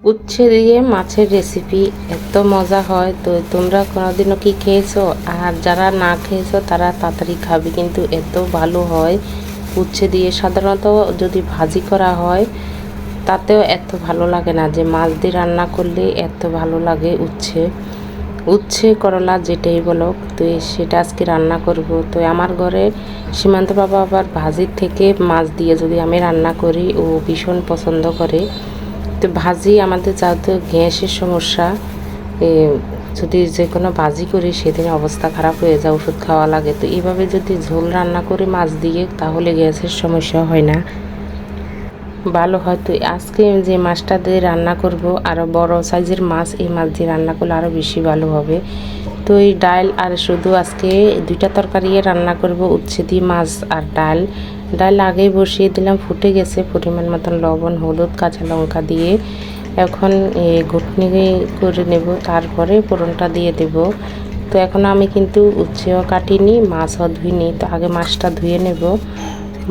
উচ্ছে দিয়ে মাছের রেসিপি এত মজা হয়, তো তোমরা কোনোদিনও কি খেয়েছো? আর যারা না খেয়েছো তারা তাড়াতাড়ি খাবে, কিন্তু এত ভালো হয় উচ্ছে দিয়ে। সাধারণত যদি ভাজি করা হয় তাতেও এত ভালো লাগে না, যে মাছ দিয়ে রান্না করলে এত ভালো লাগে। উচ্ছে করলা যেটাই বলো, তো সেটা আজকে রান্না করব। তো আমার ঘরে সীমান্ত বাবা আবার ভাজির থেকে মাছ দিয়ে যদি আমি রান্না করি ও ভীষণ পছন্দ করে। তো ভাজি আমাদের যেহেতু গ্যাসের সমস্যা, এ, যদি যে কোনো ভাজি করি সেদিন অবস্থা খারাপ হয়ে যায়, ওষুধ খাওয়া লাগে। তো এইভাবে যদি ঝোল রান্না করি মাছ দিয়ে, তাহলে গ্যাসের সমস্যা হয় না, ভালো হয়। তো আজকে যে মাছটা দিয়ে রান্না করব, আরও বড় সাইজের মাছ, এই মাছ দিয়ে রান্না করলে আরও বেশি ভালো হবে। তো এই ডাল আর শুধু আজকে দুইটা তরকারি রান্না করব, উচ্ছে দিয়ে মাছ আর ডাল। ডাল আগেই বসিয়ে দিলাম, ফুটে গেছে। পরিমাণ মতন লবণ, হলুদ, কাঁচা লঙ্কা দিয়ে এখন ঘুটনি করে নেব, তারপরে ফোড়নটা দিয়ে দেব। তো এখন আমি কিন্তু উচ্ছেও কাটিনি, মাছও ধুইনি। তো আগে মাছটা ধুয়ে নেব।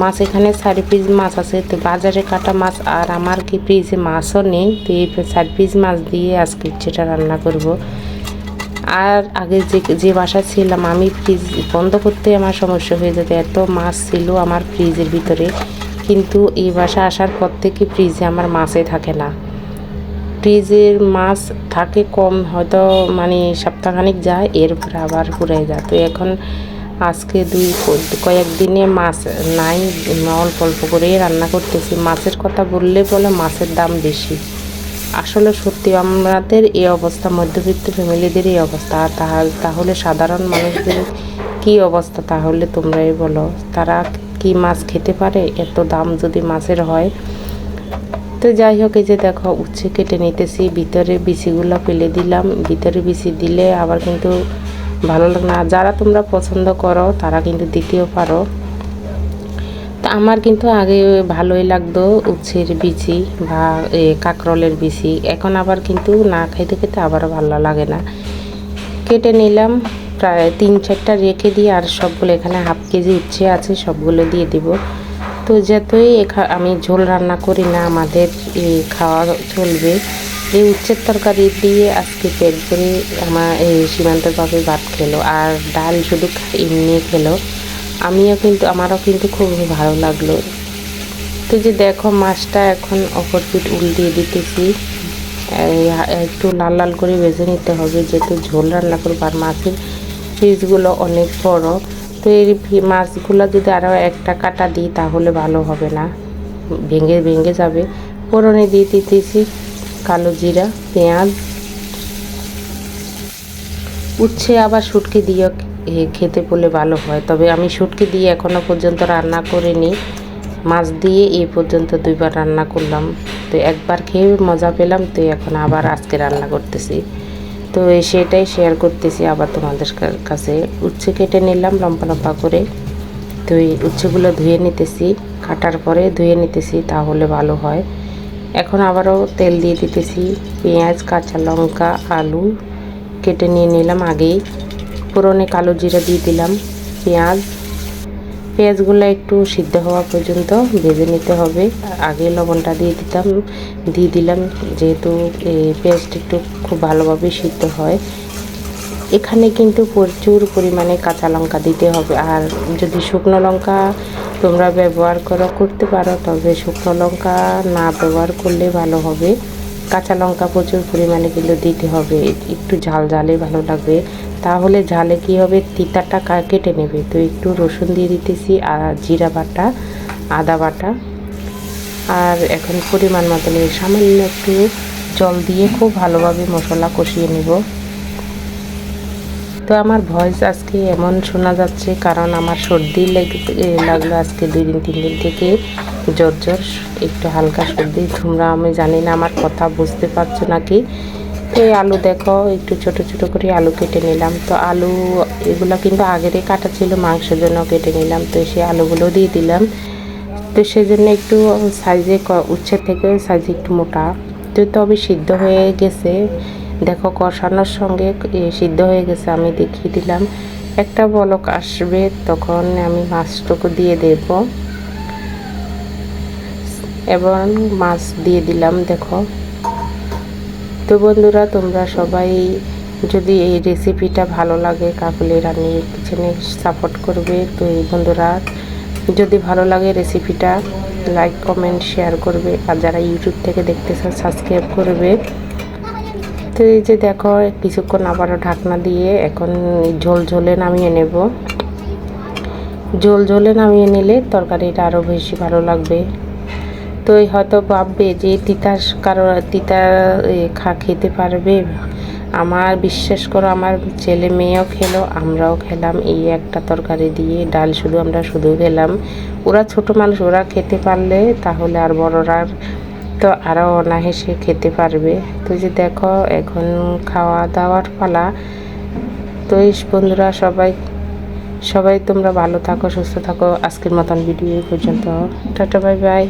মাছ এখানে 4 পিস মাছ আছে, তো বাজারে কাটা মাছ আর আমার কি ফ্রিজে মাছও নেই। তো এই 4 পিস মাছ দিয়ে আজকে উচ্ছেটা রান্না করব। আর আগে যে বাসায় ছিলাম আমি, ফ্রিজ বন্ধ করতে আমার সমস্যা হয়ে যেত, এত মাছ ছিল আমার ফ্রিজের ভিতরে। কিন্তু এই বাসা আসার পর থেকে ফ্রিজে আমার মাছই থাকে না। ফ্রিজের মাছ থাকে কম, হয়তো মানে সপ্তাহখানিক যায়, এরপরে আবার ফুরাই যায়। তো এখন আজকে কয়েকদিনে মাছ নাই, অল্প অল্প করেই রান্না করতেছি। মাছের কথা বললে বলে মাছের দাম বেশি। আসলে সত্যি আমাদের এই অবস্থা, মধ্যবিত্ত ফ্যামিলিদের এই অবস্থা। আর তাহলে সাধারণ মানুষদের কি অবস্থা তাহলে তোমরাই বলো, তারা কি মাছ খেতে পারে এত দাম যদি মাছের হয়? তো যাই হোক, এই যে দেখো উচ্ছে কেটে নিতেছি, ভিতরে বিচিগুলো ফেলে দিলাম। ভিতরে বিচি দিলে আবার কিন্তু ভালো লাগে না। যারা তোমরা পছন্দ করো তারা কিন্তু দিতেও পারো। তো আমার কিন্তু আগে ভালোই লাগতো উচ্ছের বিচি বা কাঁকরোলের বিচি, এখন আবার কিন্তু না খাইতে খেতে আবারও ভালো লাগে না। কেটে নিলাম, প্রায় 3-4টা রেখে দিয়ে, আর সবগুলো এখানে হাফ কেজি উচ্ছে আছে, সবগুলো দিয়ে দিব। তো যতই আমি ঝোল রান্না করি না, আমাদের খাওয়া চলবে। এই উচ্ছের তরকারি দিয়ে আজকে পেট ভরে আমার সীমান্তর বাবু ভাত খেলো, আর ডাল শুধু এমনি খেলো। আমারও কিন্তু খুব ভালো লাগলো। তো যে দেখো মাছটা এখন অপর পিঠ উল্টিয়ে দিতেছি, একটু লাল লাল করে ভেজে নিতে হবে, যেহেতু ঝোল রান্না করবো। আর মাছের পিসগুলো অনেক বড়, তো এই মাছগুলো যদি আরও একটা কাটা দিই তাহলে ভালো হবে না, ভেঙে ভেঙে যাবে। ফোড়নে দিয়ে দিতেছি কালো জিরা, পেঁয়াজ। উচ্ছে আবার শুটকি দিয়ে খেতে বলে ভালো হয়, তবে আমি শুটকি দিয়ে এখনও পর্যন্ত রান্না করিনি। মাছ দিয়ে এই পর্যন্ত 2বার রান্না করলাম, তো একবার খেয়ে মজা পেলাম, তো এখন আবার আজকে রান্না করতেছি। তো সেটাই শেয়ার করতেছি আবার তোমাদের কাছে। উচ্ছে কেটে নিলাম লম্বা লম্বা করে। তো এই উচ্ছেগুলো ধুয়ে নিতেছি, কাটার পরে ধুয়ে নিতেছি, তাহলে ভালো হয়। এখন আবারও তেল দিয়ে দিতেছি, পেঁয়াজ, কাঁচা লঙ্কা, আলু কেটে নিয়ে নিলাম আগেই। ফোড়নে কালো জিরা দিয়ে দিলাম, পেঁয়াজগুলো একটু সিদ্ধ হওয়া পর্যন্ত ভেজে নিতে হবে। আগে লবণটা দিয়ে দিলাম, যেহেতু পেঁয়াজটা একটু খুব ভালোভাবে সিদ্ধ হয়। এখানে কিন্তু প্রচুর পরিমাণে কাঁচা লঙ্কা দিতে হবে, আর যদি শুকনো লঙ্কা তোমরা ব্যবহার করতে পারো, তবে শুকনো লঙ্কা না ব্যবহার করলে ভালো হবে। কাঁচা লঙ্কা প্রচুর পরিমাণে কিন্তু দিতে হবে, একটু ঝাল ঝালে ভালো লাগবে। তাহলে ঝালে কি হবে, তিতাটা কেটে নেবে। তো একটু রসুন দিয়ে দিতেছি, আর জিরা বাটা, আদা বাটা, আর এখন পরিমাণ মতন সামান্য একটু জল দিয়ে খুব ভালোভাবে মশলা কষিয়ে নেব। তো আমার ভয়েস আজকে এমন শোনা যাচ্ছে কারণ আমার সর্দি লাগলো আজকে 2-3 দিন থেকে, জ্বর একটু হালকা সর্দি। তোমরা আমি জানি না আমার কথা বুঝতে পারছো নাকি। তো এই আলু দেখো একটু ছোট ছোট করে আলু কেটে নিলাম। তো আলু এগুলো কিন্তু আগেরই কাটা ছিল, মাংসের জন্য কেটে নিলাম। তো সেই আলুগুলো দিয়ে দিলাম। তো সেজন্য একটু সাইজে উচ্ছের থেকে সাইজে একটু মোটা। তো তবে সিদ্ধ হয়ে গেছে, দেখো কষানোর সঙ্গে সিদ্ধ হয়ে গেছে। আমি দেখিয়ে দিলাম, একটা বলক আসবে তখন আমি মাছটুকু দিয়ে দেব, এবং মাছ দিয়ে দিলাম। দেখো তো বন্ধুরা, তোমরা সবাই যদি এই রেসিপিটা ভালো লাগে কাকলি রানী কিচেনে সাপোর্ট করবে। তো এই বন্ধুরা, যদি ভালো লাগে রেসিপিটা লাইক কমেন্ট শেয়ার করবে, আর যারা ইউটিউব থেকে দেখতেছে সাবস্ক্রাইব করবে। তো এই যে দেখো, কিছুক্ষণ আবারও ঢাকনা দিয়ে এখন ঝোল ঝোলে নামিয়ে নেব। ঝোল ঝোলে নামিয়ে নিলে তরকারিটা আরও বেশি ভালো লাগবে। তো হয়তো ভাববে যে তিতা খেতে পারবে। আমার বিশ্বাস করো, আমার ছেলে মেয়েও খেলো, আমরাও খেলাম এই একটা তরকারি দিয়ে। ডাল শুধু আমরা শুধু খেলাম। ওরা ছোট মানুষ, ওরা খেতে পারলে তাহলে আর বড়রা তো আরও অনায়াসে খেতে পারবে। তো যে দেখো, এখন খাওয়া দাওয়ার পালা। তো এই বন্ধুরা, সবাই তোমরা ভালো থাকো, সুস্থ থাকো। আজকের মতন ভিডিও এই পর্যন্ত। Tata, bye bye.